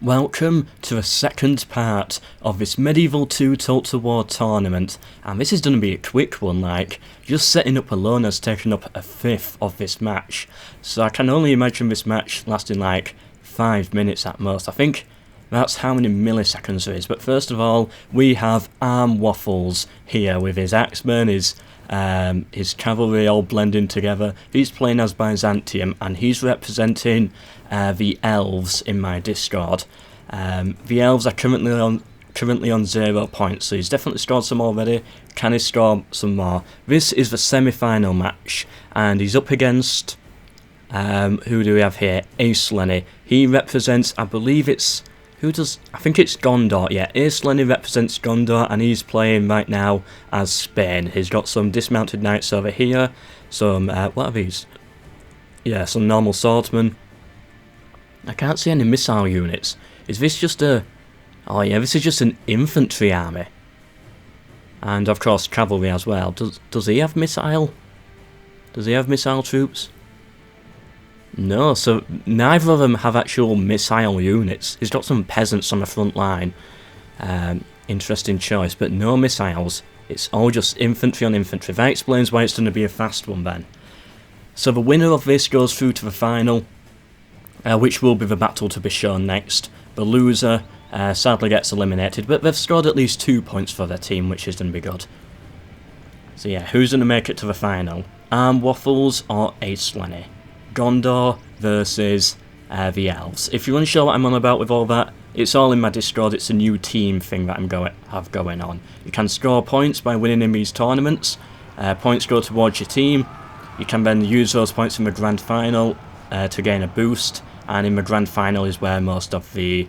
Welcome to the second part of this Medieval 2 Total War tournament, and this is going to be a quick one. Just setting up alone has taken up a fifth of this match, so I can only imagine this match lasting 5 minutes at most. I think that's how many milliseconds there is. But first of all, we have Arm Waffles here with his axemen, his cavalry all blending together. He's playing as Byzantium, and he's representing the elves in my Discord. The elves are currently on 0 points, so he's definitely scored some already. Can he score some more? This is the semi-final match, and he's up against who do we have here? Ace Lenny. He represents, I believe it's I think it's Gondor. Yeah, Ace Lenny represents Gondor, and he's playing right now as Spain. He's got some dismounted knights over here, some what are these? Yeah, some normal swordsmen. I can't see any missile units. Is this just a... Oh yeah, this is just an infantry army. And of course cavalry as well. Does he have missile? Does he have missile troops? No, so neither of them have actual missile units. He's got some peasants on the front line. Interesting choice, but no missiles. It's all just infantry on infantry. That explains why it's going to be a fast one then. So the winner of this goes through to the final, which will be the battle to be shown next. The loser sadly gets eliminated, but they've scored at least 2 points for their team, which is going to be good. So yeah, who's going to make it to the final? Arm Waffles or Ace Lenny? Gondor versus the elves. If you're unsure what I'm on about with all that, it's all in my Discord. It's a new team thing that have going on. You can score points by winning in these tournaments. Points go towards your team. You can then use those points in the grand final to gain a boost, and in the grand final is where most of the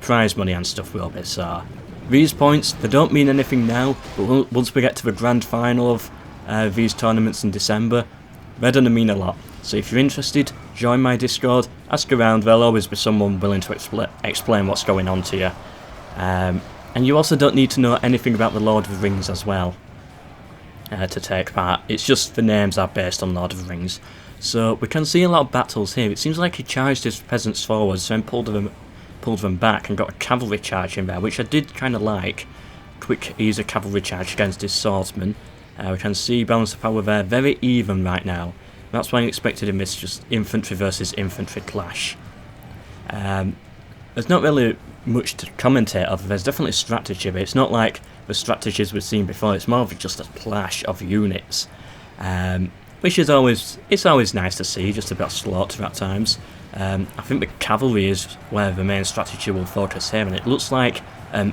prize money and stuff will be. So these points, they don't mean anything now, but once we get to the grand final of these tournaments in December, they're going to mean a lot. So if you're interested, join my Discord, ask around. There'll always be someone willing to explain what's going on to you. And you also don't need to know anything about the Lord of the Rings as well to take part. It's just the names are based on Lord of the Rings. So we can see a lot of battles here. It seems like he charged his peasants forwards, then pulled them back and got a cavalry charge in there, which I did kind of like. Quick, easy cavalry charge against his swordsman. We can see balance of power there, very even right now. That's why I expected in this just infantry versus infantry clash. There's not really much to commentate of. There's definitely strategy, but it's not like the strategies we've seen before. It's more of just a clash of units, which is always nice to see. Just a bit of slaughter at times. I think the cavalry is where the main strategy will focus here, and it looks like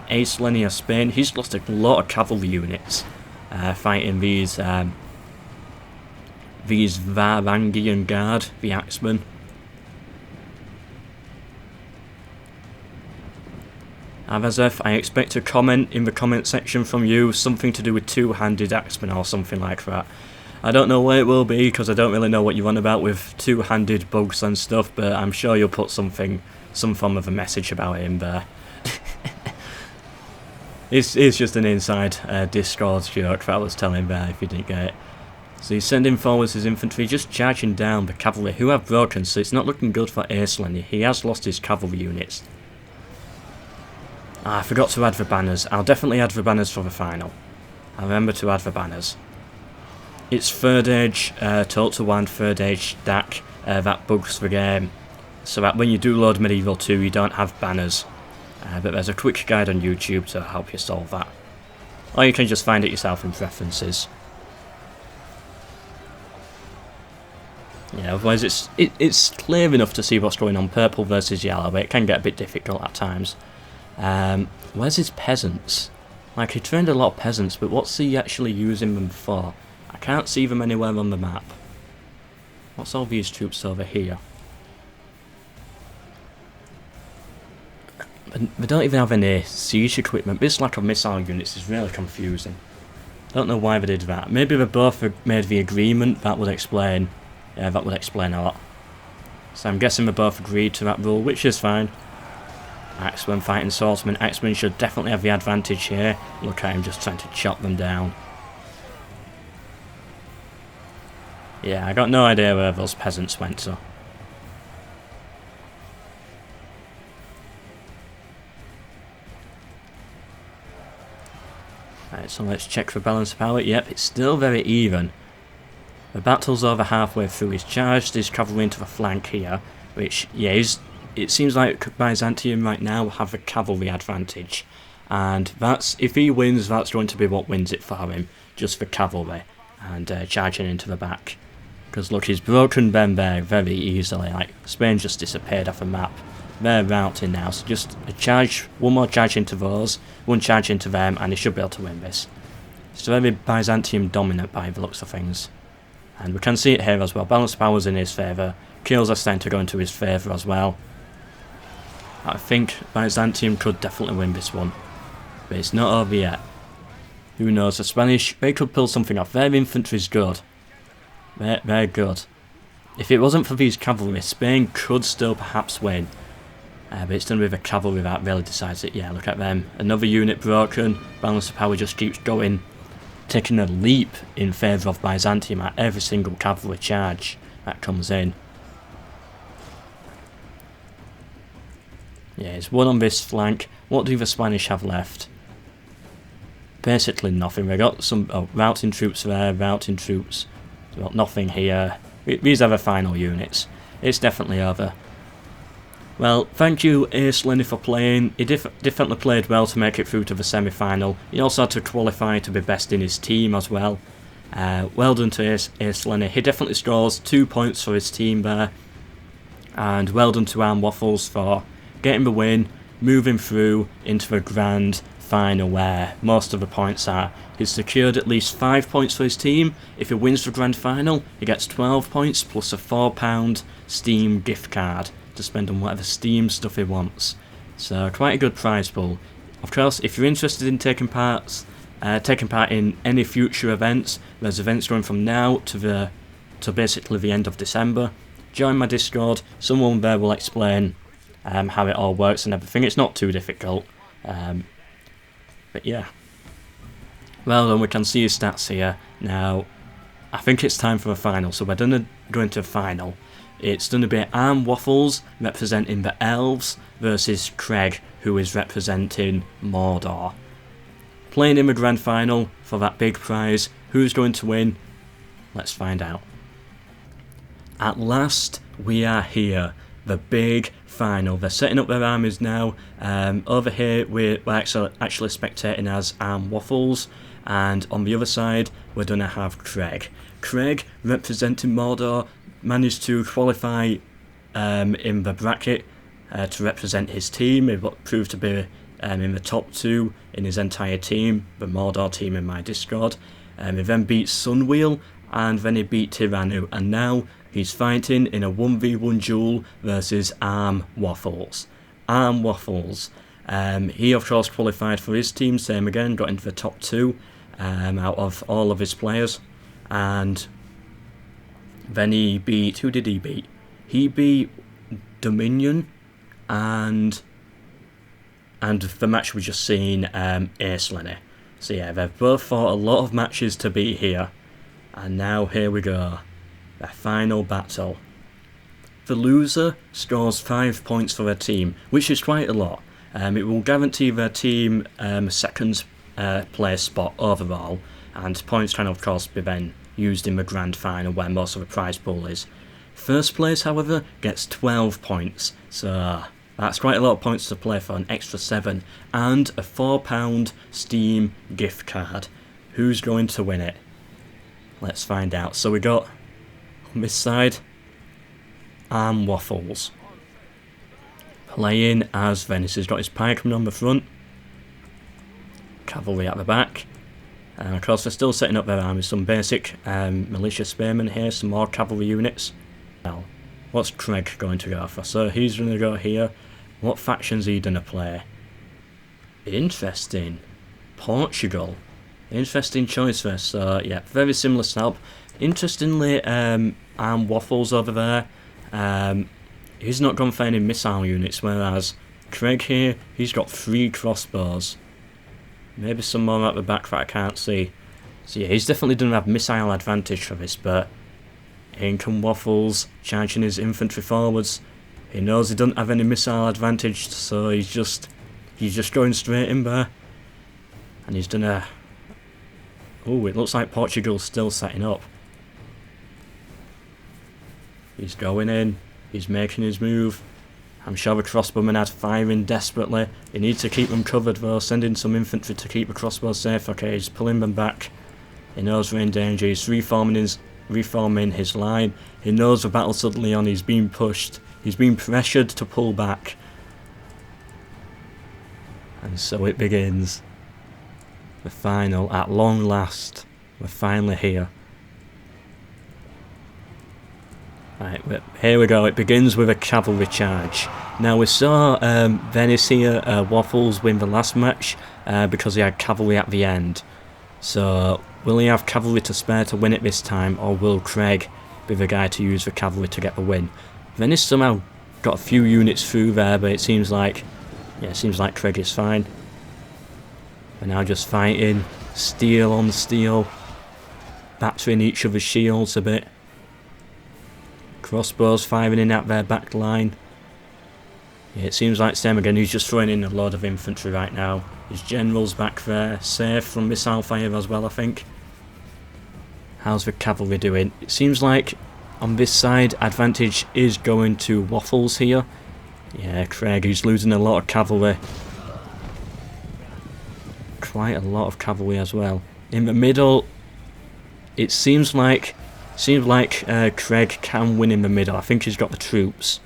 Ace Lenny of Spain, he's lost a lot of cavalry units fighting these Varangian Guard, the axemen. Avazef, I expect a comment in the comment section from you, something to do with two-handed axemen or something like that. I don't know what it will be, because I don't really know what you're on about with two-handed bugs and stuff, but I'm sure you'll put some form of a message about it in there. It's just an inside Discord joke that I was telling there, if you didn't get it. So he's sending forwards his infantry, just charging down the cavalry, who have broken, so it's not looking good for Ace Lenny. He has lost his cavalry units. I forgot to add the banners. I'll definitely add the banners for the final. I'll remember to add the banners. It's third age, Total War and third age stack that bugs the game, so that when you do load Medieval 2 you don't have banners. But there's a quick guide on YouTube to help you solve that. Or you can just find it yourself in preferences. Yeah, otherwise it's clear enough to see what's going on, purple versus yellow, but it can get a bit difficult at times. Where's his peasants? He trained a lot of peasants, but what's he actually using them for? I can't see them anywhere on the map. What's all these troops over here? But they don't even have any siege equipment. This lack of missile units is really confusing. I don't know why they did that. Maybe they both made the agreement. That would explain. Yeah, that would explain a lot. So I'm guessing they both agreed to that rule, which is fine. Axemen fighting swordsmen. Axemen should definitely have the advantage here. Look at him just trying to chop them down. Yeah, I got no idea where those peasants went, so. Right, so let's check for balance of power. Yep, it's still very even. The battle's over halfway through. He's charged his cavalry into the flank here, which, yeah, it seems like Byzantium right now have a cavalry advantage. And that's, if he wins, that's going to be what wins it for him, just the cavalry, and charging into the back. Because look, he's broken them there very easily, like, Spain just disappeared off the map. They're routing now, so just a charge, one more charge into those, one charge into them, and he should be able to win this. It's very Byzantium dominant by the looks of things. And we can see it here as well, balance of power's in his favour, kills are starting to go into his favour as well. I think Byzantium could definitely win this one, but it's not over yet. Who knows, the Spanish, they could pull something off. Their infantry's good. They're good. If it wasn't for these cavalry, Spain could still perhaps win. But it's done with the cavalry that really decides it. Yeah, look at them. Another unit broken. Balance of power just keeps going. Taking a leap in favour of Byzantium at every single cavalry charge that comes in. Yeah, it's one on this flank. What do the Spanish have left? Basically nothing. We got some routing troops there, routing troops. We got nothing here. These are the final units. It's definitely over. Well, thank you Ace Lenny for playing. He definitely played well to make it through to the semi-final. He also had to qualify to be best in his team as well. Well done to Ace Lenny. He definitely scores 2 points for his team there. And well done to Arm Waffles for getting the win, moving through into the grand final where most of the points are. He's secured at least 5 points for his team. If he wins the grand final, he gets 12 points plus a £4 Steam gift card to spend on whatever Steam stuff he wants. So quite a good prize pool. Of course, if you're interested in taking part in any future events, there's events going from now to basically the end of December. Join my Discord. Someone there will explain how it all works and everything. It's not too difficult. But yeah. Well then, we can see his stats here. Now, I think it's time for a final. So we're going to go into a final. It's going to be Arm Waffles representing the Elves versus Craig, who is representing Mordor. Playing in the grand final for that big prize. Who's going to win? Let's find out. At last, we are here. The big final. They're setting up their armies now. Over here, we're actually spectating as Arm Waffles. And on the other side, we're going to have Craig. Craig, representing Mordor, managed to qualify in the bracket to represent his team. He proved to be in the top 2 in his entire team, the Mordor team in my Discord. He then beat Sunwheel, and then he beat Tiranu, and now he's fighting in a 1v1 duel versus Arm Waffles. Arm Waffles. He of course qualified for his team, same again, got into the top 2 out of all of his players, and then he beat, who did he beat? He beat Dominion, and the match we just seen, Ace Lenny. So yeah, they've both fought a lot of matches to beat here, and now here we go, their final battle. The loser scores 5 points for their team, which is quite a lot. It will guarantee their team a second place spot overall, and points can of course be then used in the grand final where most of the prize pool is. First place, however, gets 12 points, so that's quite a lot of points to play for, an extra 7, and a £4 Steam gift card. Who's going to win it? Let's find out. So we got, on this side, Arm Waffles. Playing as Venice. He's got his pikemen on the front, cavalry at the back. And of course they're still setting up their armies, some basic militia spearmen here, some more cavalry units. Now, what's Craig going to go for? So he's going to go here. What faction's he going to play? Interesting. Portugal. Interesting choice there. So yeah, very similar setup. Interestingly, Arm Waffles over there. He's not gone for any missile units, whereas Craig here, he's got 3 crossbows. Maybe some more at the back that I can't see. So yeah, he's definitely doesn't have missile advantage for this, but in come Waffles, charging his infantry forwards. He knows he doesn't have any missile advantage, so he's just going straight in there. And he's done a Ooh, it looks like Portugal's still setting up. He's going in. He's making his move. I'm sure the crossbowmen are firing desperately. He needs to keep them covered though, sending some infantry to keep the crossbows safe. Okay, he's pulling them back. He knows we're in danger. He's reforming his line. He knows the battle's suddenly on. He's being pushed. He's being pressured to pull back. And so it begins. The final, at long last. We're finally here. Right, here we go. It begins with a cavalry charge. Now we saw Venice here, Waffles win the last match because he had cavalry at the end. So will he have cavalry to spare to win it this time, or will Craig be the guy to use the cavalry to get the win? Venice somehow got a few units through there, but it seems like Craig is fine. They're now just fighting, steel on steel, battering each other's shields a bit. Crossbows firing in at their back line. Yeah, it seems like Sam again, he's just throwing in a load of infantry right now. His general's back there, safe from missile fire as well, I think. How's the cavalry doing? It seems like on this side, advantage is going to Waffles here. Yeah, Craig, he's losing a lot of cavalry. Quite a lot of cavalry as well. In the middle, it seems like Craig can win in the middle. I think he's got the troops.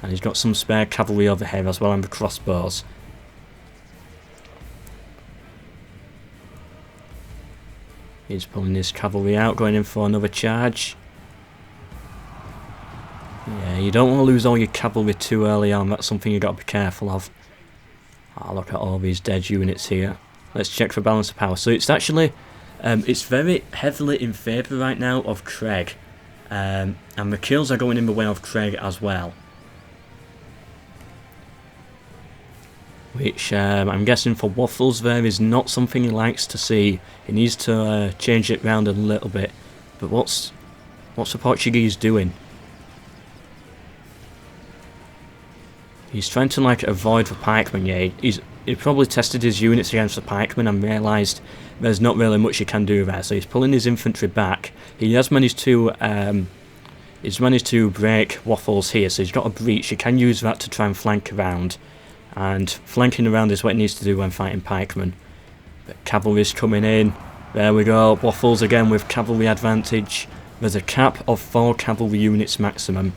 And he's got some spare cavalry over here as well, and the crossbows. He's pulling his cavalry out, going in for another charge. Yeah, you don't want to lose all your cavalry too early on. That's something you've got to be careful of. Oh, look at all these dead units here. Let's check for balance of power. So it's actually... it's very heavily in favour right now of Craig. And the kills are going in the way of Craig as well. Which I'm guessing for Waffles there is not something he likes to see. He needs to change it round a little bit. But what's the Portuguese doing? He's trying to like avoid the pikemen. Yeah, he probably tested his units against the pikemen and realised there's not really much he can do there. So he's pulling his infantry back. He has managed to break Waffles here. So he's got a breach. He can use that to try and flank around. And flanking around is what he needs to do when fighting pikemen. But cavalry's coming in. There we go. Waffles again with cavalry advantage. There's a cap of 4 cavalry units maximum.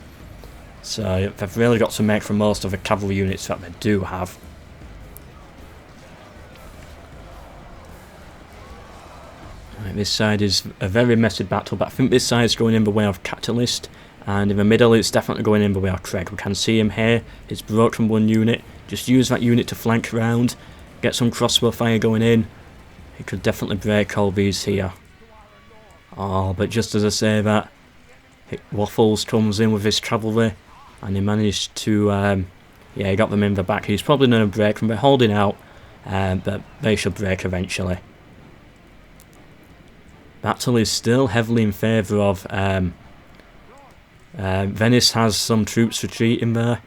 So they've really got to make the most of the cavalry units that they do have. Right, this side is a very messy battle, but I think this side is going in the way of Catalyst. And in the middle it's definitely going in the way of Craig. We can see him here. He's broken one unit. Just use that unit to flank around. Get some crossbow fire going in. He could definitely break all these here. Oh, but just as I say that, Waffles comes in with his cavalry. And he managed to, yeah, he got them in the back. He's probably going to break them. They're holding out, but they should break eventually. Battle is still heavily in favour of, Venice has some troops retreating there.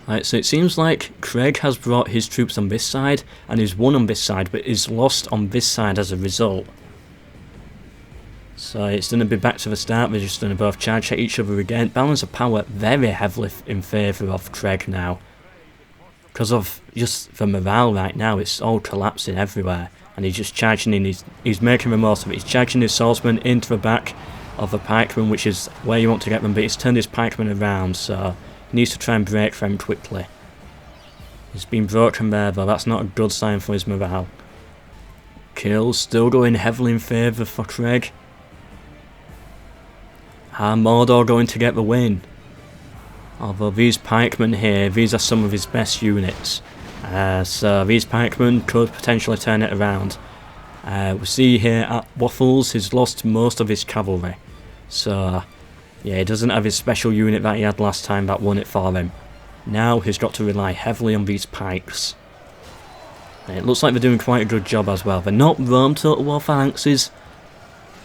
Right, so it seems like Craig has brought his troops on this side, and he's won on this side, but is lost on this side as a result. So it's going to be back to the start. We're just going to both charge at each other again. Balance of power very heavily in favour of Craig now. Because of just the morale right now, it's all collapsing everywhere. And he's just charging in, he's making the most of it. He's charging his swordsman into the back of the pikeman, which is where you want to get them. But he's turned his pikeman around, so he needs to try and break them quickly. He's been broken there though, that's not a good sign for his morale. Kills still going heavily in favour for Craig. And Mordor going to get the win. Although these pikemen here, these are some of his best units. So these pikemen could potentially turn it around. We see here at Waffles, he's lost most of his cavalry. So yeah, he doesn't have his special unit that he had last time that won it for him. Now he's got to rely heavily on these pikes. And it looks like they're doing quite a good job as well. They're not Rome Total War phalanxes,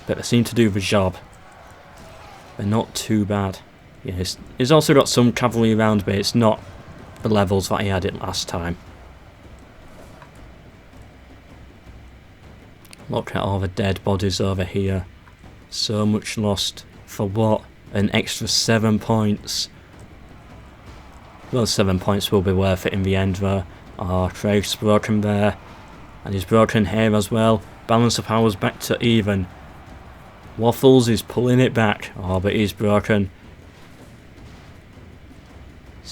but they seem to do the job. They're not too bad. Yeah, he's also got some cavalry around, but it's not the levels that he had it last time. Look at all the dead bodies over here. So much lost. For what? An extra 7 points. Those 7 points will be worth it in the end though. Oh, Craig's broken there. And he's broken here as well. Balance of power's back to even. Waffles is pulling it back. Oh, but he's broken.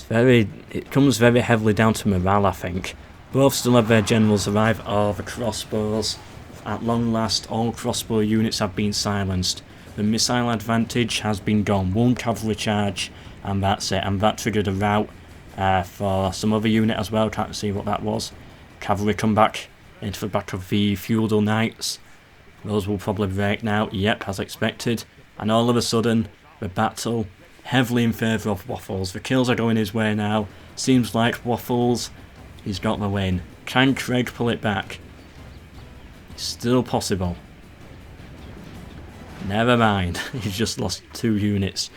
It comes very heavily down to morale, I think. Both still have their generals arrive. Oh, the crossbows. At long last, all crossbow units have been silenced. The missile advantage has been gone. 1 cavalry charge, and that's it. And that triggered a rout for some other unit as well. Can't see what that was. Cavalry come back into the back of the feudal knights. Those will probably break now. Yep, as expected. And all of a sudden, the battle heavily in favour of Waffles. The kills are going his way now. Seems like Waffles, he's got the win. Can Craig pull it back? It's still possible. Never mind. He's just lost 2 units.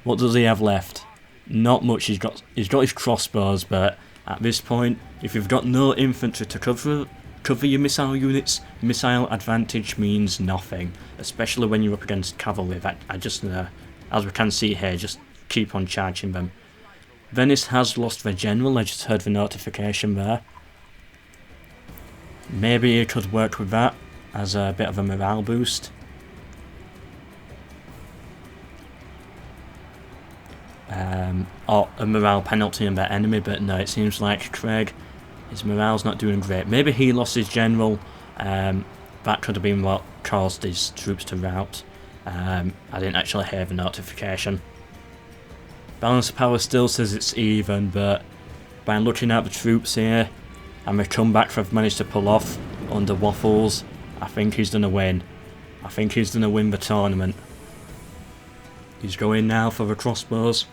What does he have left? Not much. He's got his crossbows, but at this point, if you've got no infantry to cover your missile units, missile advantage means nothing, especially when you're up against cavalry. That I just as we can see here, just keep on charging them. Venice has lost their general. I just heard the notification there. Maybe it could work with that as a bit of a morale boost. Or a morale penalty on their enemy, but no, it seems like Craig, his morale's not doing great. Maybe he lost his general. That could have been what caused his troops to rout. I didn't actually hear the notification. Balance of power still says it's even, but by looking at the troops here and the comeback they've managed to pull off under Waffles, I think he's gonna win. I think he's gonna win the tournament. He's going now for the crossbows.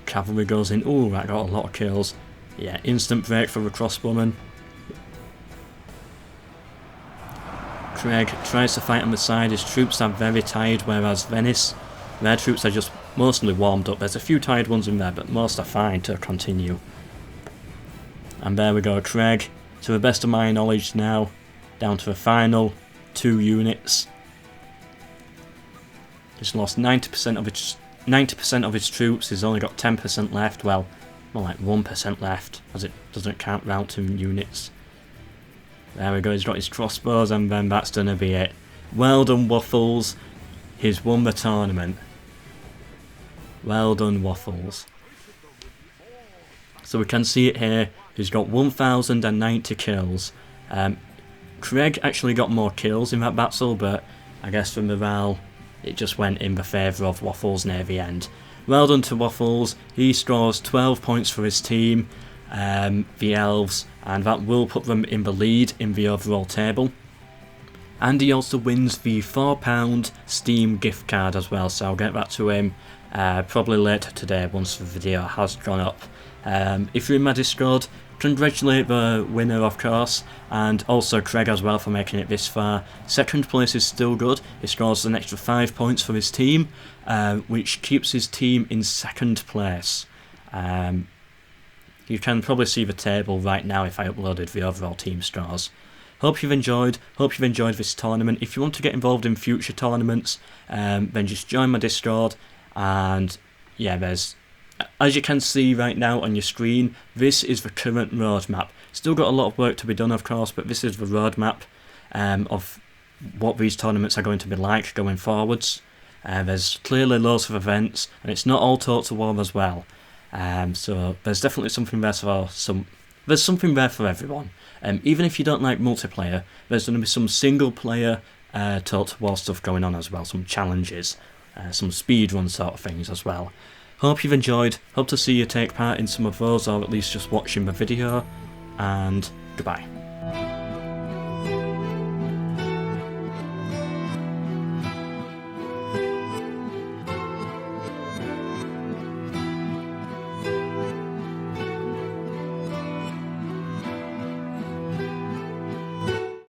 Cavalry goes in. Ooh, that got a lot of kills. Yeah, instant break for the crossbowmen. Craig tries to fight on the side. His troops are very tired, whereas Venice, their troops are just mostly warmed up. There's a few tired ones in there, but most are fine to continue. And there we go, Craig, to the best of my knowledge now, down to the final 2 units. He's lost 90% of his troops. He's only got 10% left. Well, more like 1% left, as it doesn't count round 2 units. There we go, he's got his crossbows, and then that's gonna be it. Well done, Waffles. He's won the tournament. Well done, Waffles. So we can see it here. He's got 1,090 kills. Craig actually got more kills in that battle, but I guess for morale, it just went in the favour of Waffles near the end. Well done to Waffles. He scores 12 points for his team, the Elves, and that will put them in the lead in the overall table. And he also wins the £4 Steam gift card as well, so I'll get that to him probably later today once the video has gone up. If you're in my Discord, congratulate the winner of course, and also Craig as well for making it this far. Second place is still good. He scores an extra 5 points for his team, which keeps his team in second place. You can probably see the table right now if I uploaded the overall team scores. Hope you've enjoyed this tournament. If you want to get involved in future tournaments, then just join my Discord. And yeah, as you can see right now on your screen, this is the current roadmap. Still got a lot of work to be done, of course, but this is the roadmap of what these tournaments are going to be like going forwards. There's clearly loads of events, and it's not all Total War as well. So there's definitely something there there's something there for everyone. Even if you don't like multiplayer, there's going to be some single player Total War stuff going on as well, some challenges, some speedrun sort of things as well. Hope you've enjoyed, hope to see you take part in some of those, or at least just watching the video, and goodbye.